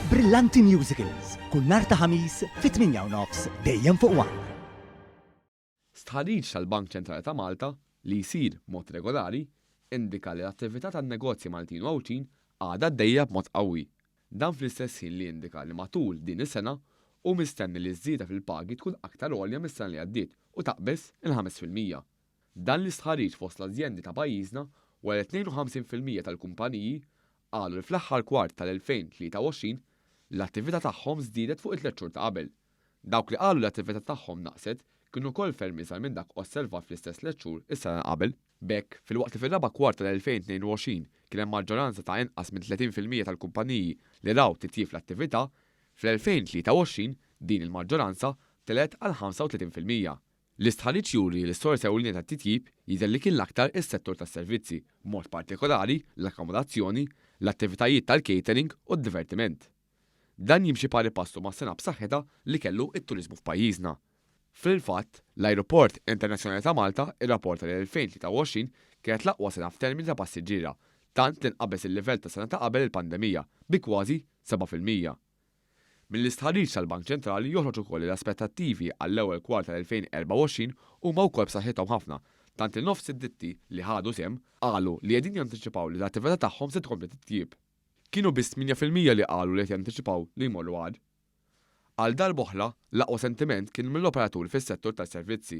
Brillanti Musicals, kull nhar ta' ħamis fit-8:30 dejjem fuq One. Stħarriġ tal-Bank Ċentrali ta' Malta li jsir mod regolari indika li l-attività tan-negozji Maltin u Awċin għadha għaddejja b'mod qawwi. Dan fl-istess ħin li indika li matul din is-sena u mistenni li żieda fil-pagi tkun aktar għolja mis-sena li għaddiet u taqbes il-5%. Dan l-istħarriġ fost l-azjendi ta' pajjiżna wara 52% tal-kumpaniji qalu li fl-aħħar kwart tal-2023 l-attività tagħhom żdiedet fuq it-tliet xhur ta' qabel. Dawk li qalu l-attività tagħhom naqset kienu wkoll ferm iżgħar minn dak osservat fl-istess tliet xhur is-sena qabel. Bekk, filwaqt li fir-raba' kwart tal-2022 kien hemm maġġoranza ta' inqas minn 30% tal-kumpaniji li raw titjib fl-attività, fl-2023 din il-maġġoranza telet għal 35%. L-istħarriġ juri li s-sors ewlieni tat-titjib jidher li kien l-aktar is-settur tas-servizzi, b'mod partikolari l-akkomodazzjoni, l-attivitajiet tal-catering u d-divertiment. Dan jimxi pari passu ma' sena b'saħħitha li kellu it-turiżmu f'pajjiżna. Fil-fatt, l-Ajruport Internazzjonali ta' Malta irrapporta li l-2023 kienet l-aqwa sena f'termini ta' passiġġiera, tant tinqabeż il-livell ta' sena ta' qabel il-pandemija bi kważi 7%. Mill-istħarriġ tal-Bank Ċentrali joħroġ ukoll l-aspettattivi għall-ewwel kwart tal-2024 huma wkoll b'saħħithom ħafna, tant il-nofs id-ditti li ħadu sehem qalu li qegħdin jantiċipaw li l-attività tagħhom se tkompli titjieb. Kienu biss 8% li qalu li qed jantiċipaw li jmorru għad. Għal darb'oħra l-aqwa sentiment kien mill-operaturi fis-settur tas-servizzi.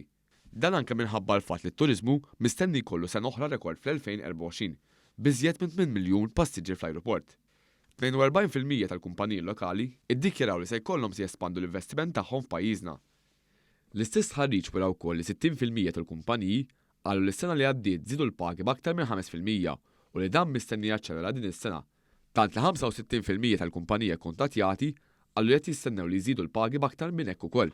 Dan anke minħabba l-fatt li t-turiżmu mistenni jkollu sena oħra rekord fl-2024 biżjed minn 8 miljun passiġġier fl-ajruport. 42% tal-kumpaniji lokali iddikjaraw li se jkollhom se jespandu l-investiment tagħhom f'pajjiżna. L-istess ħarriġ wara wkoll li 60% tal-kumpaniji qalu li s-sena li għaddiet żiedu l-pagi b'aktar minn 5% u li dan mistenni jaċċelera din is-sena. Tant li 65% tal-kumpaniji kkuntattjati qalu li qed jistennew li jżidu l-pagi b'aktar minn hekk ukoll.